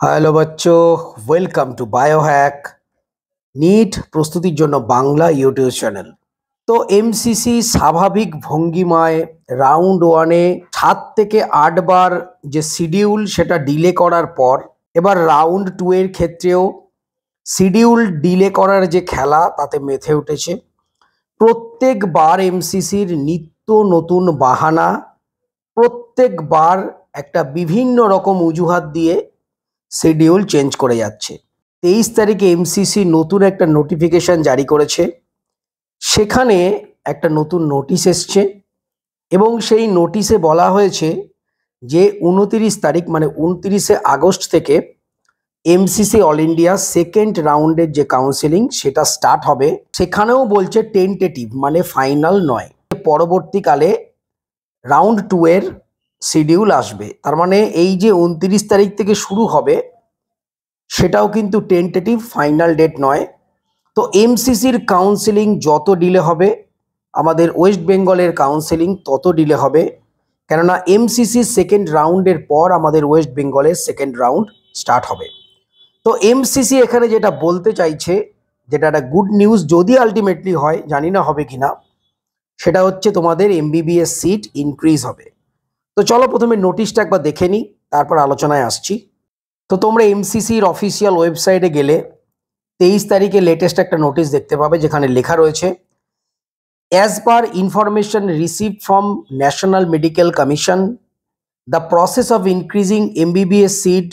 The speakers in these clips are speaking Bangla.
হ্যালো বাচ্চো, ওয়েলকাম টু বায়োহ্যাক নিট প্রস্তুতির জন্য বাংলা ইউটিউব চ্যানেল। তো এমসিসি স্বাভাবিক ভঙ্গিমায় রাউন্ড ওয়ানে 7 থেকে 8 বার যে শিডিউল সেটা ডিলে করার পর এবার রাউন্ড টু এর ক্ষেত্রেও শিডিউল ডিলে করার যে খেলা তাতে মেতে উঠেছে। প্রত্যেকবার এমসিসির নিত্য নতুন বাহানা, প্রত্যেকবার একটা বিভিন্ন রকম অজুহাত দিয়ে শিডিউল চেঞ্জ করে যাচ্ছে। 23 তারিখে এমসিসি নতুন একটা নোটিফিকেশন জারি করেছে। সেখানে একটা নতুন নোটিশ এসছে এবং সেই নোটিশে বলা হয়েছে যে 29 তারিখ মানে 29শে আগস্ট থেকে এমসিসি অল ইন্ডিয়া সেকেন্ড রাউন্ডের যে কাউন্সেলিং সেটা স্টার্ট হবে। সেখানেও বলছে টেন্টেটিভ মানে ফাইনাল নয়, পরবর্তীকালে রাউন্ড টু এর শিডিউল আসবে। তার মানে এই যে 29 তারিখ থেকে শুরু হবে সেটাও কিন্তু টেন্টেটিভ, ফাইনাল ডেট নয়। তো এমসিসির কাউন্সেলিং যত ডিলে হবে আমাদের ওয়েস্ট বেঙ্গলের কাউন্সেলিং তত ডিলে হবে, কেননা এমসিসির সেকেন্ড রাউন্ডের পর আমাদের ওয়েস্ট বেঙ্গলের সেকেন্ড রাউন্ড স্টার্ট হবে। তো এমসিসি এখানে যেটা বলতে চাইছে, যেটা একটা গুড নিউজ যদি আলটিমেটলি হয়, জানি না হবে কিনা, সেটা হচ্ছে তোমাদের এমবিবিএস সিট ইনক্রিজ হবে। তো চলো প্রথমে নোটিশটা একবার দেখে নিই, তারপর আলোচনায় আসছি। তো তোমরা এমসিসির অফিসিয়াল ওয়েবসাইটে গেলে 23 তারিখে লেটেস্ট একটা নোটিশ দেখতে পাবে, যেখানে লেখা রয়েছে as per information received from national medical commission the process of increasing MBBS seat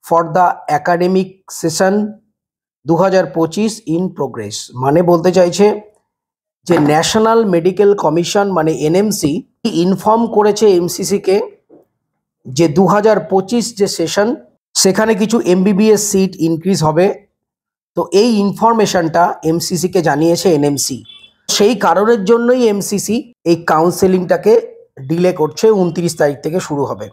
for the academic session 2025 in progress. মানে বলতে চাইছে যে ন্যাশনাল মেডিকেল কমিশন মানে এনএমসি ইনফর্ম করেছে এমসিসিকে যে 2025 যে সেশন সেখানে কিছু এমবিবিএস সিট ইনক্রিজ হবে। তো এই ইনফরমেশনটা এমসিসিকে জানিয়েছে এনএমসি। সেই কারণের জন্যই এমসিসি এই কাউন্সেলিংটাকে ডিলে করছে, 29 তারিখ থেকে শুরু হবে।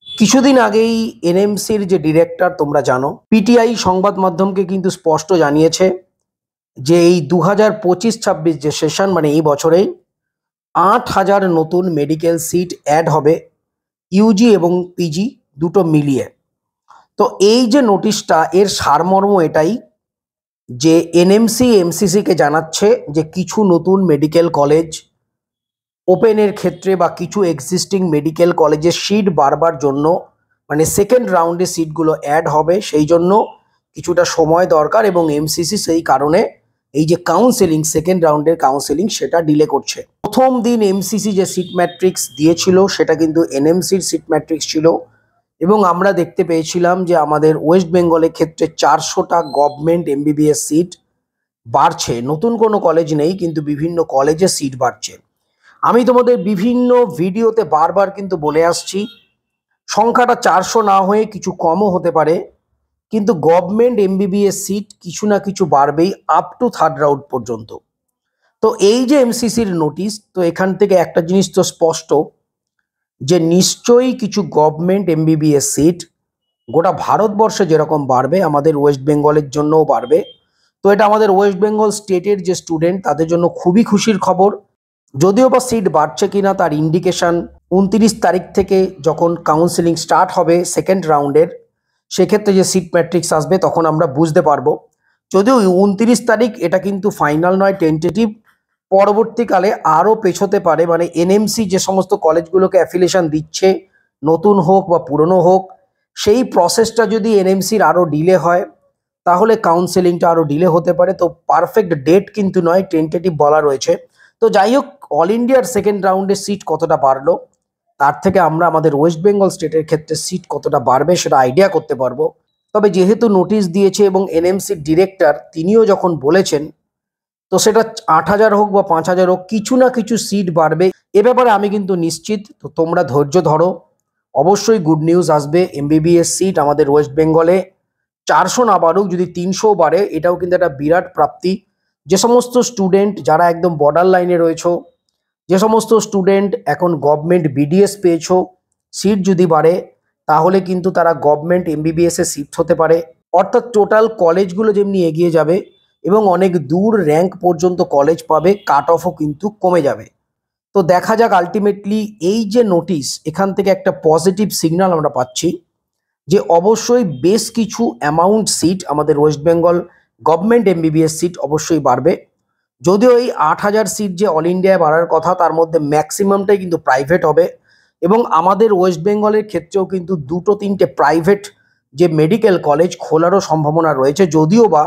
কিছুদিন আগেই এনএমসির যে ডিরেক্টর তোমরা জানো, পিটিআই সংবাদ মাধ্যমকে কিন্তু স্পষ্ট জানিয়েছে যে এই 2025-26 যে সেশন মানে এই বছরেই 8,000 নতুন মেডিকেল সিট অ্যাড হবে, ইউজি এবং পিজি দুটো মিলিয়ে। তো এই যে নোটিশটা, এর সারমর্ম এটাই যে এনএমসি এমসিসিকে জানাচ্ছে যে কিছু নতুন মেডিকেল কলেজ ওপেনের ক্ষেত্রে বা কিছু এক্সিস্টিং মেডিকেল কলেজের সিট বাড়বার জন্য মানে সেকেন্ড রাউন্ডে সিটগুলো অ্যাড হবে, সেই জন্য কিছুটা সময় দরকার এবং এমসিসি সেই কারণে এই যে কাউন্সেলিং সেকেন্ড রাউন্ডের কাউন্সেলিং সেটা ডিলে করছে। প্রথম দিন এমসিসি যে সিট ম্যাট্রিক্স দিয়েছিল সেটা কিন্তু এনএমসির সিট ম্যাট্রিক্স ছিল এবং আমরা দেখতে পেয়েছিলাম যে আমাদের ওয়েস্ট বেঙ্গলের ক্ষেত্রে 400টা গভর্নমেন্ট এমবিবিএস সিট বাড়ছে। নতুন কোনো কলেজ নেই, কিন্তু বিভিন্ন কলেজে সিট বাড়ছে। আমি তোমাদের বিভিন্ন ভিডিওতে বারবার কিন্তু বলে আসছি সংখ্যাটা 400 না হয়ে কিছু কমও হতে পারে, কিন্তু গভর্নমেন্ট এমবিবিএস সিট কিছু না কিছু বাড়বেই আপ টু থার্ড রাউন্ড পর্যন্ত। তো এই যে এমসিসির নোটিশ, তো এখান থেকে একটা জিনিস তো স্পষ্ট যে নিশ্চয়ই কিছু গভর্নমেন্ট এমবিবিএস সিট গোটা ভারতবর্ষে যেরকম বাড়বে আমাদের ওয়েস্ট বেঙ্গলের জন্যও বাড়বে। তো এটা আমাদের ওয়েস্ট বেঙ্গল স্টেটের যে স্টুডেন্ট তাদের জন্য খুবই খুশির খবর। যদিও বা সিট বাড়ছে কিনা তার ইন্ডিকেশন 29 তারিখ থেকে যখন কাউন্সেলিং স্টার্ট হবে সেকেন্ড রাউন্ডের, সেক্ষেত্রে যে সিট ম্যাট্রিক্স আসবে তখন আমরা বুঝতে পারবো। যদিও 29 তারিখ এটা কিন্তু ফাইনাল নয়, টেন্টেটিভ, পরবর্তীকালে আরও পেছোতে পারে। মানে এনএমসি যে সমস্ত কলেজগুলোকে অ্যাফিলিয়েশন দিচ্ছে, নতুন হোক বা পুরনো হোক, সেই প্রসেসটা যদি এনএমসির আরও ডিলে হয় তাহলে কাউন্সেলিংটা আরও ডিলে হতে পারে। তো পারফেক্ট ডেট কিন্তু নয়, টেন্টেটিভ বলা রয়েছে। তো যাই হোক, অল ইন্ডিয়ার সেকেন্ড রাউন্ডে সিট কতটা বাড়লো তার থেকে আমরা আমাদের ওয়েস্ট বেঙ্গল স্টেটের ক্ষেত্রে সিট কতটা বাড়বে সেটা আইডিয়া করতে পারবো। তবে যেহেতু নোটিশ দিয়েছে এবং এনএমসির ডিরেক্টর তিনিও যখন বলেছেন, তো সেটা 8,000 হোক বা 5,000 হোক, কিছু না কিছু সিট বাড়বে, এ ব্যাপারে আমি কিন্তু নিশ্চিত। তো তোমরা ধৈর্য ধরো, অবশ্যই গুড নিউজ আসবে। এমবিবিএস সিট আমাদের ওয়েস্ট বেঙ্গলে 400 না বাড়ুক, যদি 300 বাড়ে এটাও কিন্তু একটা বিরাট প্রাপ্তি। যে সমস্ত স্টুডেন্ট যারা একদম বর্ডার লাইনে রয়েছো, যে সমস্ত স্টুডেন্ট এখন গভর্নমেন্ট বিডিএস পেয়েছো, সিট যদি বাড়ে তাহলে কিন্তু তারা গভর্নমেন্ট এমবিবিএসে শিফট হতে পারে। অর্থাৎ টোটাল কলেজগুলো যেমনি এগিয়ে যাবে এবং অনেক দূর র্যাঙ্ক পর্যন্ত কলেজ পাবে, কাট অফও কিন্তু কমে যাবে। তো দেখা যাক আলটিমেটলি এই যে নোটিশ, এখান থেকে একটা পজিটিভ সিগন্যাল আমরা পাচ্ছি যে অবশ্যই বেশ কিছু অ্যামাউন্ট সিট আমাদের West Bengal government MBBS seat অবশ্যই বাড়বে। যদিও এই 8,000 সিট যে অল ইন্ডিয়ায় বাড়ার কথা, তার মধ্যে ম্যাক্সিমামটাই কিন্তু প্রাইভেট হবে এবং আমাদের ওয়েস্ট বেঙ্গলের ক্ষেত্রেও কিন্তু 2-3টে প্রাইভেট যে মেডিকেল কলেজ খোলারও সম্ভাবনা রয়েছে, যদিও বা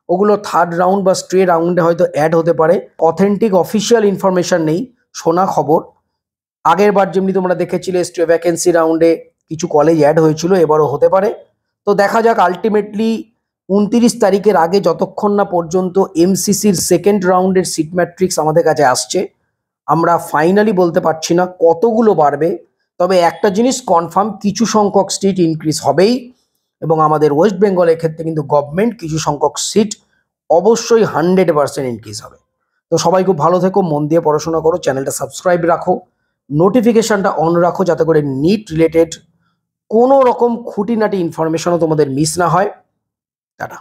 ওগুলো থার্ড রাউন্ড বা স্ট্রে রাউন্ডে হয়তো অ্যাড হতে পারে। অথেন্টিক অফিসিয়াল ইনফরমেশন নেই, শোনা খবর। আগের বার যেমনি তোমরা দেখেছিলে স্ট্রে ভ্যাকেন্সি রাউন্ডে কিছু কলেজ অ্যাড হয়েছিল, এবারও হতে পারে। তো দেখা যাক, আলটিমেটলি 29 তারিখের আগে যতক্ষণ না পর্যন্ত এমসিসির সেকেন্ড রাউন্ডের সিট ম্যাট্রিক্স আমাদের কাছে আসছে, আমরা ফাইনালি বলতে পারছি না কতগুলো বাড়বে। তবে একটা জিনিস কনফার্ম, কিছু সংখ্যক সিট ইনক্রিজ হবেই এবং আমাদের ওয়েস্ট বেঙ্গলের ক্ষেত্রে কিন্তু গভর্নমেন্ট কিছু সংখ্যক সিট অবশ্যই 100% ইনক্রিজ হবে। তো সবাই খুব ভালো থেকো, মন দিয়ে পড়াশোনা করো, চ্যানেলটা সাবস্ক্রাইব রাখো, নোটিফিকেশনটা অন রাখো, যাতে করে নিট রিলেটেড কোনো রকম খুঁটিনাটি ইনফরমেশনও তোমাদের মিস না হয়। টাটা।